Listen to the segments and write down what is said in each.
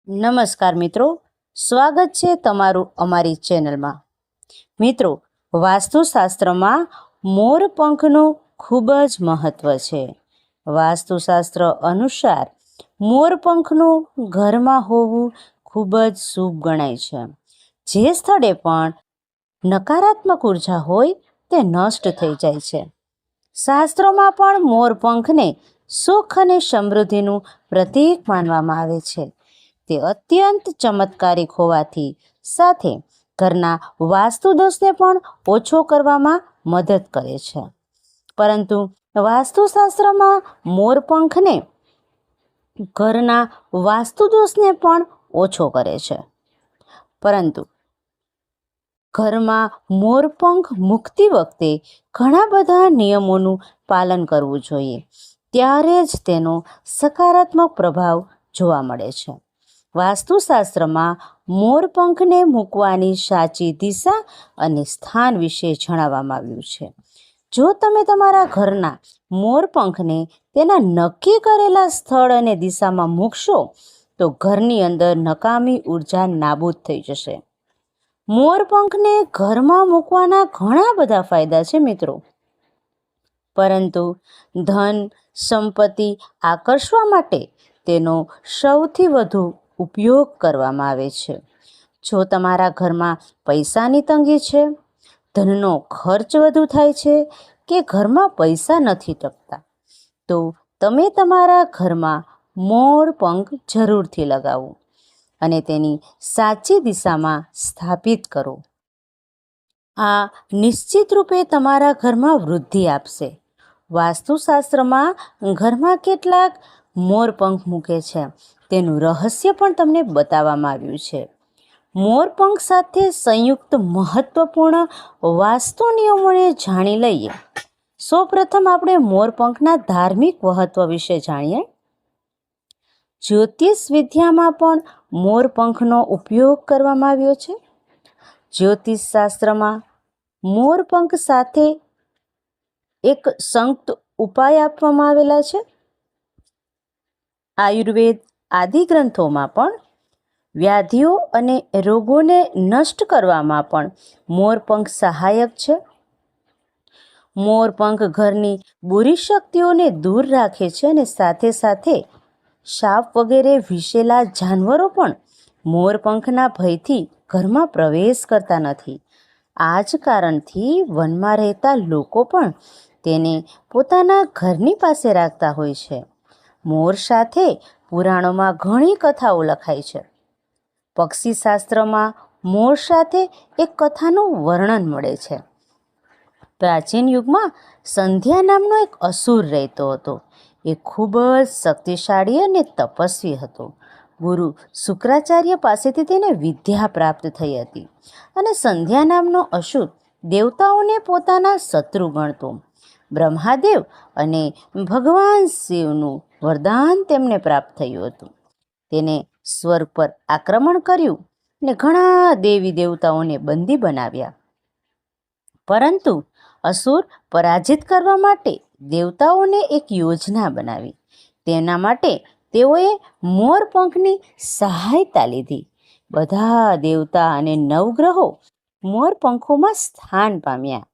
નમસ્કાર મિત્રો, સ્વાગત છે તમારું અમારી ચેનલમાં। મિત્રો, વાસ્તુશાસ્ત્રમાં મોરપંખનું ખૂબ જ મહત્ત્વ છે। વાસ્તુશાસ્ત્ર અનુસાર મોરપંખનું ઘરમાં હોવું ખૂબ જ શુભ ગણાય છે। જે સ્થળે પણ નકારાત્મક ઉર્જા હોય તે નષ્ટ થઈ જાય છે। શાસ્ત્રોમાં પણ મોરપંખને સુખ અને સમૃદ્ધિનું પ્રતીક માનવામાં આવે છે। તે અત્યંત ચમત્કારિક હોવાથી સાથે ઘરના વાસ્તુદોષને પણ ઓછો કરવામાં મદદ કરે છે। પરંતુ વાસ્તુશાસ્ત્રમાં મોરપંખને ઘરના વાસ્તુદોષને પણ ઓછો કરે છે। પરંતુ ઘરમાં મોરપંખ મૂકતી વખતે ઘણા બધા નિયમોનું પાલન કરવું જોઈએ, ત્યારે જ તેનો સકારાત્મક પ્રભાવ જોવા મળે છે। વાસ્તુશાસ્ત્રમાં મોરપંખને મૂકવાની સાચી દિશા અને સ્થાન વિશે જણાવવામાં આવ્યું છે। જો તમે તમારા ઘરના મોરપંખને તેના નક્કી કરેલા સ્થળ અને દિશામાં મૂકશો તો ઘરની અંદર નકામી ઉર્જા નાબૂદ થઈ જશે। મોરપંખને ઘરમાં મૂકવાના ઘણા બધા ફાયદા છે મિત્રો, પરંતુ ધન સંપત્તિ આકર્ષવા માટે તેનો સૌથી વધુ ઉપયોગ કરવામાં આવે છે। જો તમારા ઘરમાં પૈસાની તંગી છે, ધનનો ખર્ચ વધુ થાય છે કે ઘરમાં પૈસા નથી ટકતા, તો તમે તમારા ઘરમાં મોરપંખ જરૂરથી લગાવો અને તેની સાચી દિશામાં સ્થાપિત કરો। આ નિશ્ચિત રૂપે તમારા ઘરમાં વૃદ્ધિ આપશે। વાસ્તુશાસ્ત્રમાં ઘરમાં કેટલાક મોરપંખ મૂકે છે તેનું રહસ્ય પણ તમને બતાવવામાં આવ્યું છે। મોરપંખ સાથે સંયુક્ત મહત્વપૂર્ણ વાસ્તુ નિયમોને જાણી લઈએ। સૌપ્રથમ આપણે મોરપંખના ધાર્મિક મહત્વ વિશે જાણીએ। જ્યોતિષ વિદ્યામાં પણ મોરપંખનો ઉપયોગ કરવામાં આવ્યો છે। જ્યોતિષ શાસ્ત્રમાં મોરપંખ સાથે એક સંયુક્ત ઉપાય આપવામાં આવેલા છે। આયુર્વેદ આદિ ગ્રંથોમાં પણ વ્યાધિઓ અને રોગોને નષ્ટ કરવામાં પણ મોરપંખ સહાયક છે। મોરપંખ ઘરની બુરી શક્તિઓને દૂર રાખે છે અને સાથે સાથે સાપ વગેરે વિશેલા જાનવરો પણ મોરપંખના ભયથી ઘરમાં પ્રવેશ કરતા નથી। આ જ કારણથી વનમાં રહેતા લોકો પણ તેને પોતાના ઘરની પાસે રાખતા હોય છે। મોર સાથે પુરાણોમાં ઘણી કથાઓ લખાઈ છે। પક્ષીશાસ્ત્રમાં મોર સાથે એક કથાનું વર્ણન મળે છે। પ્રાચીન યુગમાં સંધ્યા નામનો એક અસુર રહેતો હતો। એ ખૂબ જ શક્તિશાળી અને તપસ્વી હતો। ગુરુ શુક્રાચાર્ય પાસેથી તેને વિદ્યા પ્રાપ્ત થઈ હતી અને સંધ્યા નામનો અસુર દેવતાઓને પોતાના શત્રુ ગણતો। બ્રહ્માદેવ અને ભગવાન શિવનું વરદાન તેમને પ્રાપ્ત થયું હતું। તેને સ્વર્ગ પર આક્રમણ કર્યું અને ઘણા દેવી દેવતાઓને બંદી બનાવ્યા। પરંતુ અસુર પરાજિત કરવા માટે દેવતાઓને એક યોજના બનાવી। તેના માટે તેઓએ મોરપંખની સહાયતા લીધી। બધા દેવતા અને નવગ્રહો મોરપંખોમાં સ્થાન પામ્યા,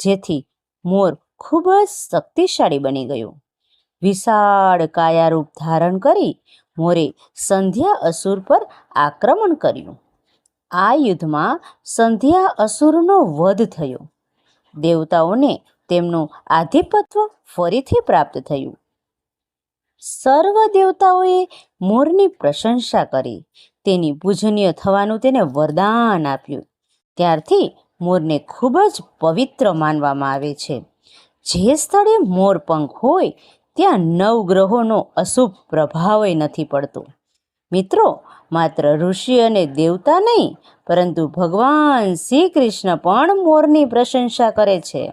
જેથી મોર ખૂબ જ શક્તિશાળી બની ગયો। વિશાળ કાયારૂપ ધારણ કરી મોરે સંધ્યા અસુર પર આક્રમણ કર્યું। આ યુદ્ધમાં સંધ્યા અસુરનો વધ થયો। દેવતાઓને તેમનું આધિપત્ય ફરીથી પ્રાપ્ત થયું। સર્વ દેવતાઓએ મોરની પ્રશંસા કરી, તેની પૂજનીય થવાનું તેને વરદાન આપ્યું। ત્યારથી મોરને ખૂબ જ પવિત્ર માનવામાં આવે છે। જે સ્થળે મોરપંખ હોય ત્યાં નવગ્રહોનો અશુભ પ્રભાવ નથી પડતો। મિત્રો, માત્ર ઋષિ અને દેવતા નહીં, પરંતુ ભગવાન શ્રી કૃષ્ણ પણ મોરની પ્રશંસા કરે છે।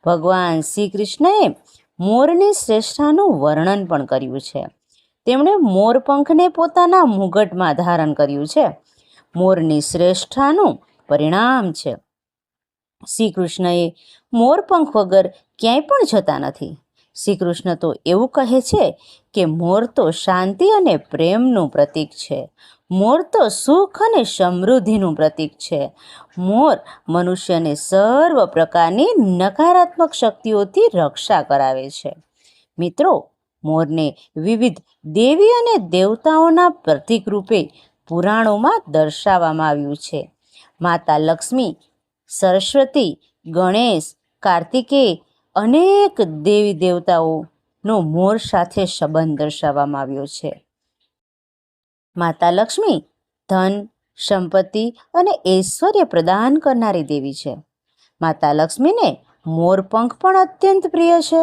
ભગવાન શ્રી કૃષ્ણએ મોરની શ્રેષ્ઠતાનું વર્ણન પણ કર્યું છે। તેમણે મોરપંખને પોતાના મુગટમાં ધારણ કર્યું છે। મોરની શ્રેષ્ઠતાનું પરિણામ છે। શ્રી કૃષ્ણએ મોરપંખ વગર ક્યાંય પણ જતા નથી। શ્રી કૃષ્ણ તો એવું કહે છે કે મોર તો શાંતિ અને પ્રેમનું પ્રતીક છે. મોર તો સુખ અને સમૃદ્ધિનું પ્રતીક છે. મોર મનુષ્યને સર્વ પ્રકારની નકારાત્મક શક્તિઓથી રક્ષા કરાવે છે. મિત્રો, મોરને વિવિધ દેવી અને દેવતાઓના પ્રતીક રૂપે પુરાણોમાં દર્શાવવામાં આવ્યું છે. માતા લક્ષ્મી, સરસ્વતી, ગણેશ, કાર્તિકેય અનેક દેવી દેવતાઓનો મોર સાથે સંબંધ દર્શાવવામાં આવ્યો છે. માતા લક્ષ્મી ધન, સંપત્તિ અને ઐશ્વર્ય પ્રદાન કરનારી દેવી છે. માતા લક્ષ્મીને મોરપંખ પણ અત્યંત પ્રિય છે.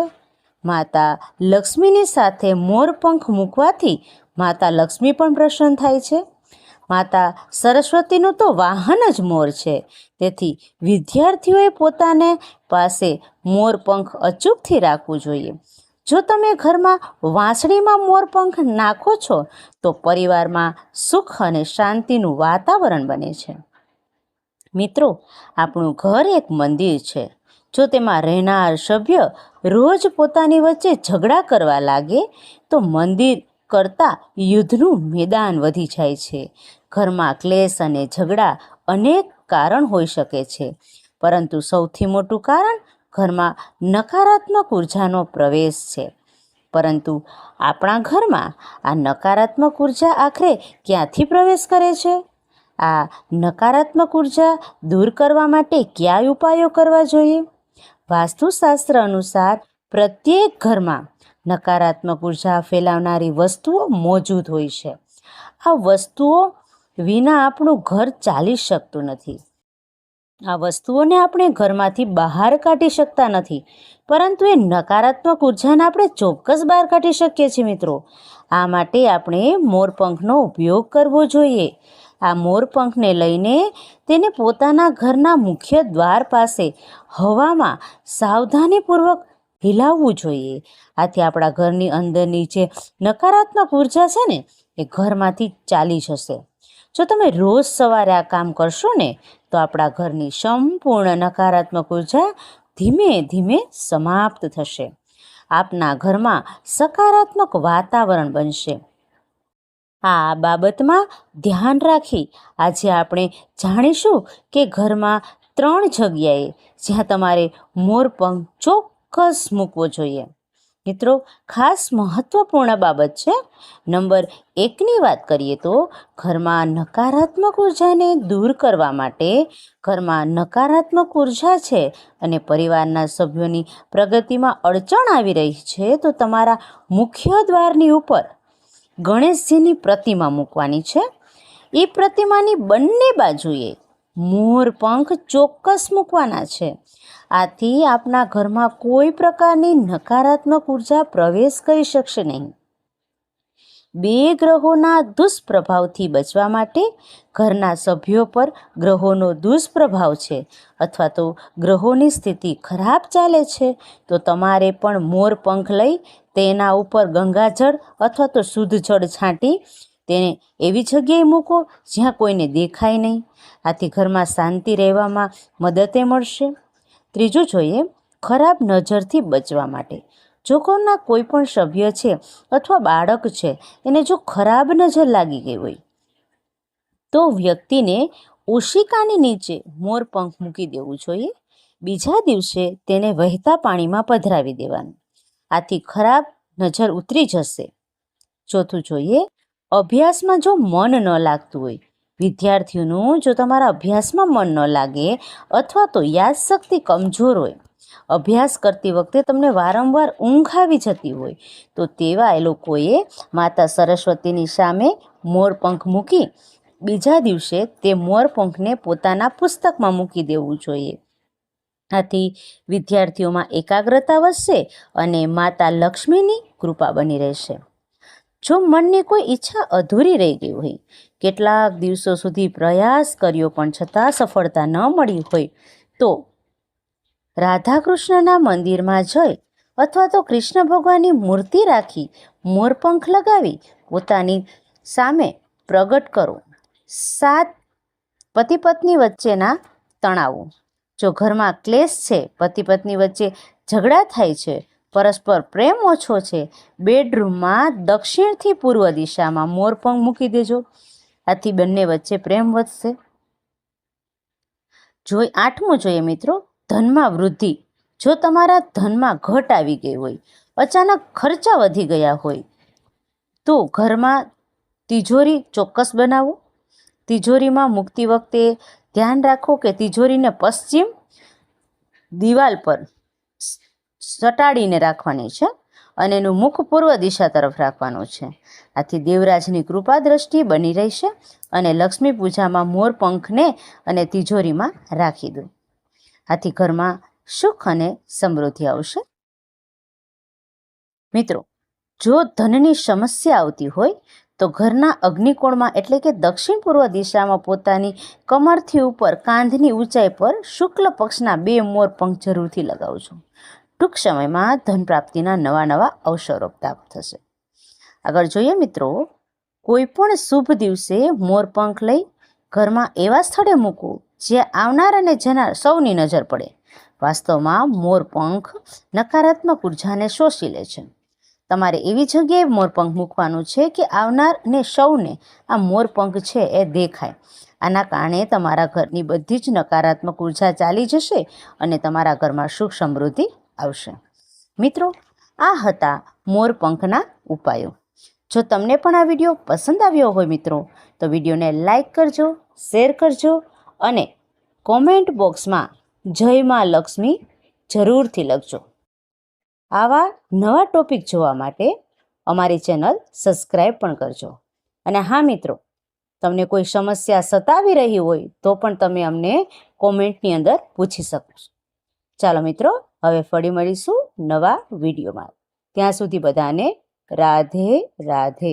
માતા લક્ષ્મીની સાથે મોરપંખ મૂકવાથી માતા લક્ષ્મી પણ પ્રસન્ન થાય છે. માતા સરસ્વતીનું તો વાહન જ મોર છે. તેથી વિદ્યાર્થીઓએ પોતાને પાસે મોરપંખ અચૂકથી રાખવું જોઈએ. જો તમે ઘરમાં વાંસળીમાં મોરપંખ નાખો છો તો પરિવારમાં સુખ અને શાંતિનું વાતાવરણ બને છે. મિત્રો, આપણું ઘર એક મંદિર છે. જો તેમાં રહેનાર સભ્ય રોજ પોતાની વચ્ચે ઝઘડા કરવા લાગે તો મંદિર કરતાં યુદ્ધનું મેદાન વધી જાય છે. ઘરમાં ક્લેશ અને ઝઘડા અનેક કારણ હોઈ શકે છે, પરંતુ સૌથી મોટું કારણ ઘરમાં નકારાત્મક ઉર્જાનો પ્રવેશ છે. પરંતુ આપણા ઘરમાં આ નકારાત્મક ઉર્જા આખરે ક્યાંથી પ્રવેશ કરે છે? આ નકારાત્મક ઉર્જા દૂર કરવા માટે કયા ઉપાયો કરવા જોઈએ? વાસ્તુશાસ્ત્ર અનુસાર પ્રત્યેક ઘરમાં નકારાત્મક ઉર્જા ફેલાવનારી વસ્તુઓ મોજૂદ હોય છે. આ વસ્તુઓ વિના આપણું ઘર ચાલી શકતું નથી. આ વસ્તુઓને આપણે ઘરમાંથી બહાર કાઢી શકતા નથી, પરંતુ એ નકારાત્મક ઉર્જાને આપણે ચોક્કસ બહાર કાઢી શકીએ છીએ. મિત્રો, આ માટે આપણે મોરપંખનો ઉપયોગ કરવો જોઈએ. આ મોરપંખને લઈને તેને પોતાના ઘરના મુખ્ય દ્વાર પાસે હવામાં સાવધાનીપૂર્વક હિલાવવું જોઈએ. આથી આપણા ઘરની અંદરની જે નકારાત્મક ઉર્જા છે ને એ ઘરમાંથી ચાલી જશે. જો તમે રોજ સવારે આ કામ કરશો ને તો આપણા ઘરની સંપૂર્ણ નકારાત્મક ઉર્જા ધીમે ધીમે સમાપ્ત થશે. આપના ઘરમાં સકારાત્મક વાતાવરણ બનશે. આ બાબતમાં ધ્યાન રાખી આજે આપણે જાણીશું કે ઘરમાં 3 જગ્યાએ જ્યાં તમારે મોરપંખ ચોક્કસ મૂકવો જોઈએ. મિત્રો, ખાસ મહત્વપૂર્ણ બાબત છે. નંબર 1ની વાત કરીએ તો ઘરમાં નકારાત્મક ઉર્જાને દૂર કરવા માટે ઘરમાં નકારાત્મક ઉર્જા છે અને પરિવારના સભ્યોની પ્રગતિમાં અડચણ આવી રહી છે તો તમારા મુખ્ય દ્વારની ઉપર ગણેશજીની પ્રતિમા મૂકવાની છે. એ પ્રતિમાની બંને બાજુએ મોરપંખ ચોક્કસ મૂકવાના છે. આથી આપના ઘરમાં કોઈ પ્રકારની નકારાત્મક ઉર્જા પ્રવેશ કરી શકશે નહીં. 2 ગ્રહોના દુષ્પ્રભાવથી બચવા માટે ઘરના સભ્યો પર ગ્રહોનો દુષ્પ્રભાવ છે અથવા તો ગ્રહોની સ્થિતિ ખરાબ ચાલે છે તો તમારે પણ મોરપંખ લઈ તેના ઉપર ગંગાજળ અથવા તો શુદ્ધ જળ છાંટી તેને એવી જગ્યાએ મૂકો જ્યાં કોઈને દેખાય નહીં. આથી ઘરમાં શાંતિ રહેવામાં મદદ મળશે. ત્રીજું જોઈએ, ખરાબ નજરથી બચવા માટે. જો ઘરના કોઈ પણ સભ્ય છે અથવા બાળક છે એને જો ખરાબ નજર લાગી ગઈ હોય તો વ્યક્તિને ઓશિકાની નીચે મોરપંખ મૂકી દેવું જોઈએ. બીજા દિવસે તેને વહેતા પાણીમાં પધરાવી દેવાનું. આથી ખરાબ નજર ઉતરી જશે. ચોથું જોઈએ, અભ્યાસમાં જો મન ન લાગતું હોય, વિદ્યાર્થીઓનું જો તમારા અભ્યાસમાં મન ન લાગે અથવા તો યાદશક્તિ કમજોર હોય, અભ્યાસ કરતી વખતે તમને વારંવાર ઊંઘ આવી જતી હોય તો તેવા લોકોએ માતા સરસ્વતીની સામે મોરપંખ મૂકી બીજા દિવસે તે મોરપંખને પોતાના પુસ્તકમાં મૂકી દેવું જોઈએ. આથી વિદ્યાર્થીઓમાં એકાગ્રતા વધશે અને માતા લક્ષ્મીની કૃપા બની રહેશે. જો મનની કોઈ ઈચ્છા અધૂરી રહી ગઈ હોય, કેટલાક દિવસો સુધી પ્રયાસ કર્યો પણ છતાં સફળતા ન મળી હોય તો રાધા કૃષ્ણના મંદિરમાં જઈ અથવા તો કૃષ્ણ ભગવાનની મૂર્તિ રાખી મોરપંખ લગાવી પોતાની સામે પ્રગટ કરો. 7 પતિ પત્ની વચ્ચેના તણાવો. જો ઘરમાં ક્લેશ છે, પતિ પત્ની વચ્ચે ઝઘડા થાય છે પરસ્પર પ્રેમ ઓછો છે, બેડરૂમમાં દક્ષિણથી પૂર્વ દિશામાં મોરપંખ મૂકી દેજો. આથી બંને વચ્ચે પ્રેમ વધશે. આઠમું જોઈએ મિત્રો, ધનમાં વૃદ્ધિ. જો તમારા ધનમાં ઘટ આવી ગઈ હોય, અચાનક ખર્ચા વધી ગયા હોય, તો ઘરમાં તિજોરી ચોક્કસ બનાવો. તિજોરીમાં મૂકતી વખતે ધ્યાન રાખો કે તિજોરીને પશ્ચિમ દિવાલ પર સટાડીને રાખવાની છે અને એનું મુખ પૂર્વ દિશા તરફ રાખવાનું છે. આથી દેવરાજની કૃપા દ્રષ્ટિ બની રહેશે અને લક્ષ્મી પૂજામાં મોરપંખને અને તિજોરીમાં રાખી દો. આથી ઘરમાં સુખ અને સમૃદ્ધિ આવશે. મિત્રો, જો ધનની સમસ્યા આવતી હોય તો ઘરના અગ્નિકોણમાં એટલે કે દક્ષિણ પૂર્વ દિશામાં પોતાની કમરથી ઉપર કાંધની ઊંચાઈ પર શુક્લ પક્ષના 2 મોરપંખ જરૂરથી લગાવજો. ટૂંક સમયમાં ધન પ્રાપ્તિના નવા અવસરો પ્રાપ્ત થશે. આગળ જોઈએ મિત્રો, કોઈ પણ શુભ દિવસે મોરપંખ લઈ ઘરમાં એવા સ્થળે મૂકવું જ્યાં આવનાર અને જનાર સૌની નજર પડે. વાસ્તવમાં મોરપંખ નકારાત્મક ઉર્જાને શોષી લે છે. તમારે એવી જગ્યાએ મોરપંખ મૂકવાનું છે કે આવનાર ને સૌને આ મોરપંખ છે એ દેખાય. આના કારણે તમારા ઘરની બધી જ નકારાત્મક ઉર્જા ચાલી જશે અને તમારા ઘરમાં સુખ સમૃદ્ધિ આવશે. મિત્રો, આ હતા મોરપંખના ઉપાયો. જો તમને પણ આ વિડીયો પસંદ આવ્યો હોય મિત્રો, તો વિડીયોને લાઈક કરજો, શેર કરજો અને કોમેન્ટ બોક્સમાં જય માં લક્ષ્મી જરૂરથી લખજો. આવા નવા ટોપિક જોવા માટે અમારી ચેનલ સબસ્ક્રાઈબ પણ કરજો. અને હા મિત્રો, તમને કોઈ સમસ્યા સતાવી રહી હોય તો પણ તમે અમને કોમેન્ટની અંદર પૂછી શકો છો. ચાલો મિત્રો, હવે ફરી મળીશું નવા વિડીયોમાં. ત્યાં સુધી બધાને રાધે રાધે.